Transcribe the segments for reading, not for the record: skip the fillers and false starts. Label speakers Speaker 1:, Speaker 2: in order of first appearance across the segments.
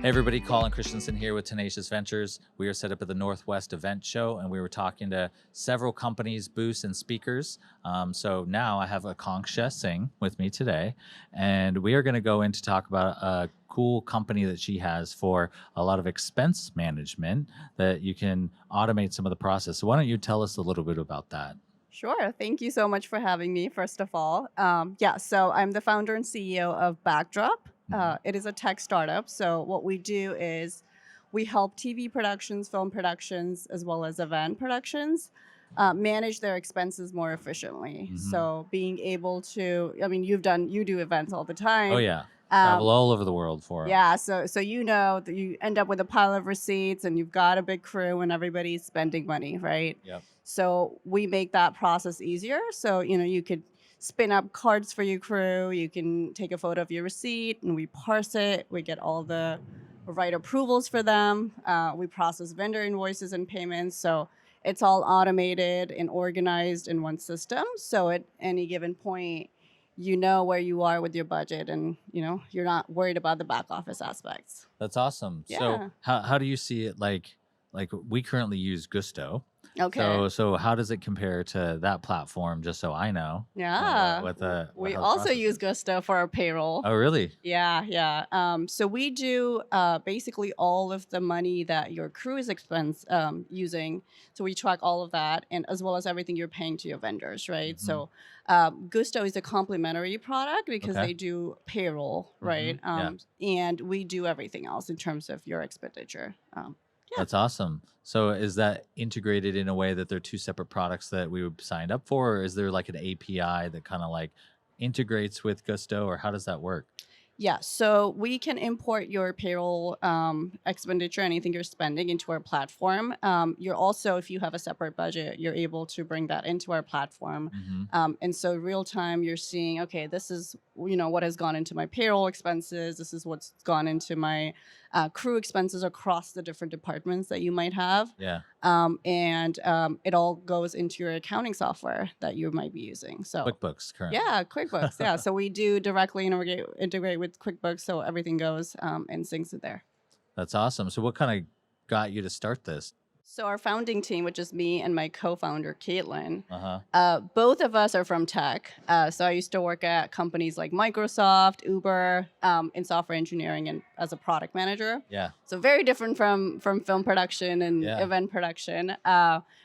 Speaker 1: Hey everybody, Colin Christianson here with Tenacious Ventures. We are set up at the Northwest Event Show, and we were talking to several companies, booths, and speakers. So now I have Akanksha Singh with me today, and we are going to go in to talk about a cool company that she has for a lot of expense management that you can automate some of the process. So why don't you tell us a little bit about that?
Speaker 2: Sure. Thank you so much for having me, first of all. So I'm the founder and CEO of Backdrop.
Speaker 1: Mhm.
Speaker 2: It is a tech startup. So what we do is we help TV productions, film productions, as well as event productions manage their expenses more efficiently.
Speaker 1: Mhm.
Speaker 2: So being able to, I mean, you do events all the
Speaker 1: Oh
Speaker 2: time.
Speaker 1: yeah, travel
Speaker 2: Um,
Speaker 1: all over the world for them.
Speaker 2: yeah, so you know that you end up with a pile of receipts and you've got a big crew and everybody's spending money, right?
Speaker 1: Yep.
Speaker 2: So we make that process easier. So, you could spin up cards for your crew, you can take a photo of your receipt and we parse it, we get all the right approvals for them, we process vendor invoices and payments. So it's all automated and organized in one system. So at any given point, you know where you are with your budget and you're not worried about the back office aspects.
Speaker 1: That's awesome. So
Speaker 2: Yeah.
Speaker 1: how do you see it like we currently use Gusto.
Speaker 2: Okay.
Speaker 1: So how does it compare to that platform, just so I know
Speaker 2: Yeah.
Speaker 1: what
Speaker 2: We
Speaker 1: how the
Speaker 2: also
Speaker 1: process
Speaker 2: use
Speaker 1: is?
Speaker 2: Gusto for our payroll.
Speaker 1: Oh, really?
Speaker 2: Yeah, yeah. So we do basically all of the money that your crew is using. So we track all of that, and as well as everything you're paying to your vendors, right?
Speaker 1: Hmm.
Speaker 2: So Gusto is a complementary product because
Speaker 1: Okay.
Speaker 2: they do payroll,
Speaker 1: Hmm.
Speaker 2: right?
Speaker 1: Yeah,
Speaker 2: And we do everything else in terms of your expenditure. Yeah.
Speaker 1: that's awesome. So is that integrated in a way that they're two separate products that we would signed up for, or is there like an API that kind of like integrates with Gusto, or how does that work?
Speaker 2: Yeah, so we can import your payroll expenditure, anything you're spending, into our platform. You're also, if you have a separate budget, you're able to bring that into our platform.
Speaker 1: Hmm.
Speaker 2: And so real time, you're seeing, okay, this is what has gone into my payroll expenses. This is what's gone into my crew expenses across the different departments that you might have.
Speaker 1: Yeah,
Speaker 2: And it all goes into your accounting software that you might be using. So
Speaker 1: QuickBooks currently.
Speaker 2: yeah, QuickBooks. Yeah, so we do directly integrate with QuickBooks, so everything goes and syncs it there.
Speaker 1: That's awesome. So what kind of got you to start this?
Speaker 2: So our founding team, which is me and my co-founder Caitlin,
Speaker 1: Uh huh.
Speaker 2: both of us are from tech. So I used to work at companies like Microsoft, Uber, in software engineering and as a product manager.
Speaker 1: Yeah.
Speaker 2: So very different from film production and
Speaker 1: Yeah.
Speaker 2: event production.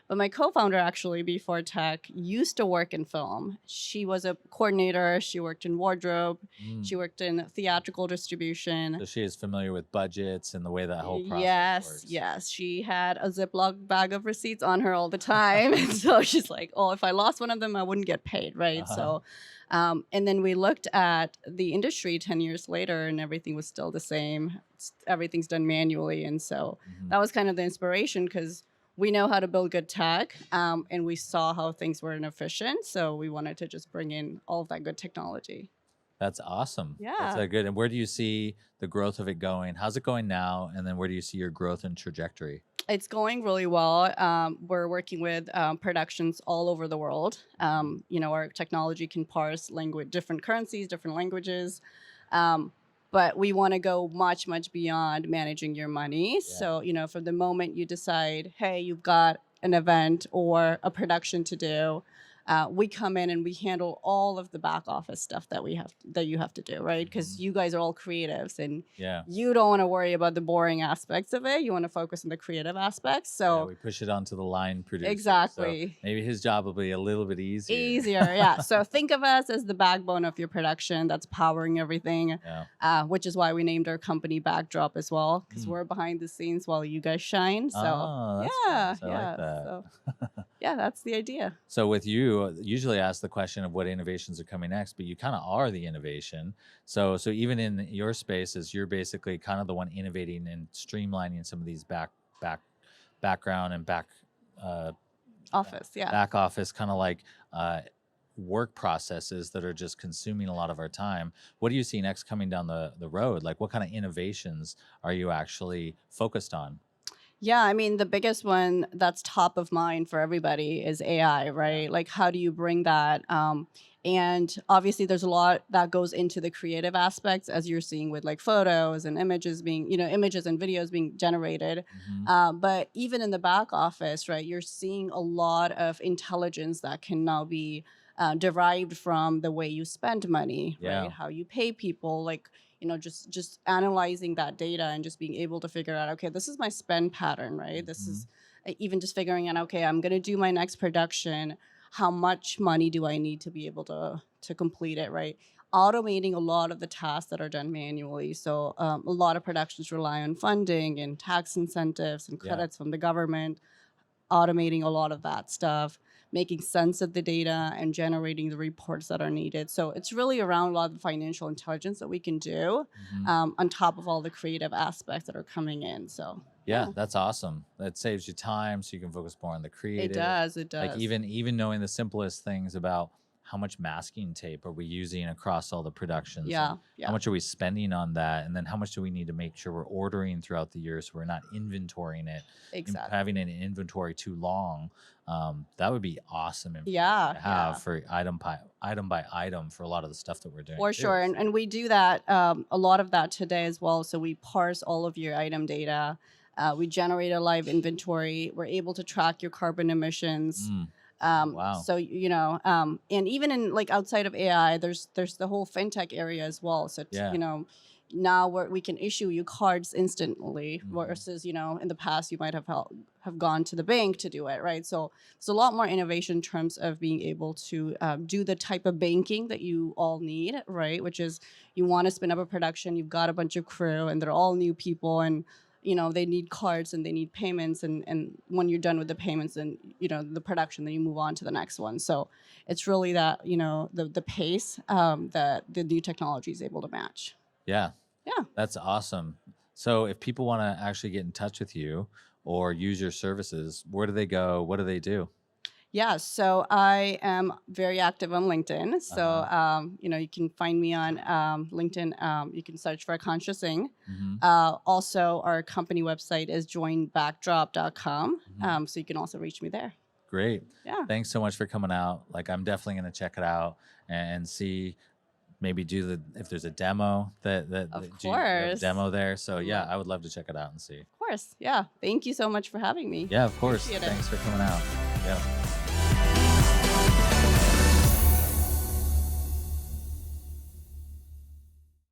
Speaker 2: But my co-founder actually before tech used to work in film. She was a coordinator. She worked in wardrobe.
Speaker 1: Mm.
Speaker 2: She worked in theatrical distribution.
Speaker 1: So she is familiar with budgets and the way that whole process
Speaker 2: Yes,
Speaker 1: works.
Speaker 2: yes. She had a Ziploc bag of receipts on her all the time. And so she's like, oh, if I lost one of them, I wouldn't get paid, right?
Speaker 1: Uh-huh.
Speaker 2: And then we looked at the industry 10 years later and everything was still the same. Everything's done manually. And so
Speaker 1: Mhm.
Speaker 2: that was kind of the inspiration because we know how to build good tech and we saw how things were inefficient. So we wanted to just bring in all of that good technology.
Speaker 1: That's awesome. That's
Speaker 2: Yeah.
Speaker 1: a good. And where do you see the growth of it going? How's it going now? And then where do you see your growth and trajectory?
Speaker 2: It's going really well. We're working with productions all over the world. Our technology can parse language, different currencies, different languages. Um, but we want to go much, much beyond managing your money.
Speaker 1: Yeah.
Speaker 2: So, from the moment you decide, hey, you've got an event or a production to do, we come in and we handle all of the back office stuff that you have to do, right? Because
Speaker 1: Mhm.
Speaker 2: you guys are all creatives and
Speaker 1: Yeah.
Speaker 2: you don't want to worry about the boring aspects of it. You want to focus on the creative aspects.
Speaker 1: Yeah.
Speaker 2: So
Speaker 1: We push it onto the line producer. So
Speaker 2: exactly.
Speaker 1: maybe his job will be a little bit easier.
Speaker 2: Easier, yeah. So think of us as the backbone of your production that's powering everything,
Speaker 1: Yeah.
Speaker 2: which is why we named our company Backdrop as well, because
Speaker 1: Mm.
Speaker 2: we're behind the scenes while you guys shine. So
Speaker 1: Oh, that's
Speaker 2: yeah,
Speaker 1: nice. I like
Speaker 2: yeah.
Speaker 1: that.
Speaker 2: So yeah, that's the idea.
Speaker 1: So with you, usually I ask the question of what innovations are coming next, but you kind of are the innovation. So even in your spaces, you're basically kind of the one innovating and streamlining some of these background and uh,
Speaker 2: Office, yeah.
Speaker 1: back office kind of like work processes that are just consuming a lot of our time. What do you see next coming down the road? Like what kind of innovations are you actually focused on?
Speaker 2: Yeah, I mean, the biggest one that's top of mind for everybody is AI,
Speaker 1: Yeah.
Speaker 2: right? Like, how do you bring that? And obviously, there's a lot that goes into the creative aspects, as you're seeing with like photos and images being, images and videos being generated.
Speaker 1: Hmm.
Speaker 2: But even in the back office, right, you're seeing a lot of intelligence that can now be derived from the way you spend money,
Speaker 1: Yeah.
Speaker 2: right? How you pay people, like just analyzing that data and just being able to figure out, okay, this is my spend pattern, right? This
Speaker 1: Hmm.
Speaker 2: is even just figuring out, okay, I'm going to do my next production. How much money do I need to be able to complete it, right? Automating a lot of the tasks that are done manually. So a lot of productions rely on funding and tax incentives and
Speaker 1: Yeah.
Speaker 2: credits from the government, automating a lot of that stuff, making sense of the data and generating the reports that are needed. So it's really around a lot of the financial intelligence that we can do
Speaker 1: Hmm.
Speaker 2: on top of all the creative aspects that are coming in. So
Speaker 1: Yeah,
Speaker 2: yeah,
Speaker 1: that's awesome. That saves you time so you can focus more on the
Speaker 2: it
Speaker 1: creative.
Speaker 2: does. It
Speaker 1: Like
Speaker 2: does.
Speaker 1: even knowing the simplest things about how much masking tape are we using across all the productions and
Speaker 2: Yeah.
Speaker 1: how
Speaker 2: Yeah.
Speaker 1: much are we spending on that and then how much do we need to make sure we're ordering throughout the year so we're not inventorying it
Speaker 2: Exactly.
Speaker 1: having an inventory too long. That would be awesome information
Speaker 2: Yeah.
Speaker 1: to have
Speaker 2: Yeah.
Speaker 1: for item by item for a lot of the stuff that we're doing
Speaker 2: For
Speaker 1: too.
Speaker 2: sure. And we do that, a lot of that today as well. So we parse all of your item data. We generate a live inventory. We're able to track your carbon emissions.
Speaker 1: Mm. Wow.
Speaker 2: So and even in like outside of AI, there's the whole fintech area as well. So
Speaker 1: Yeah.
Speaker 2: now we can issue you cards instantly
Speaker 1: Hmm.
Speaker 2: versus in the past you might have gone to the bank to do it, right? So there's a lot more innovation in terms of being able to do the type of banking that you all need, right? Which is you want to spin up a production, you've got a bunch of crew, and they're all new people, and they need cards and they need payments, and when you're done with the payments and the production, then you move on to the next one. So it's really that the pace that the new technology is able to match.
Speaker 1: Yeah.
Speaker 2: Yeah.
Speaker 1: That's awesome. So if people want to actually get in touch with you or use your services, where do they go? What do they do?
Speaker 2: Yeah, so I am very active on LinkedIn. So,
Speaker 1: Uh-huh.
Speaker 2: you can find me on LinkedIn. You can search for Akanksha Singh.
Speaker 1: Hmm.
Speaker 2: Also, our company website is joinbackdrop.com.
Speaker 1: Hmm.
Speaker 2: So you can also reach me there.
Speaker 1: Great.
Speaker 2: Yeah,
Speaker 1: Thanks so much for coming out. Like I'm definitely going to check it out and see maybe do the if there's a demo
Speaker 2: of
Speaker 1: do you have a
Speaker 2: course.
Speaker 1: demo there? So yeah,
Speaker 2: Love,
Speaker 1: I would love to check it out and see.
Speaker 2: of course. Yeah. Thank you so much for having me.
Speaker 1: Yeah, of course.
Speaker 2: Appreciate it.
Speaker 1: Thanks for coming out. Yeah.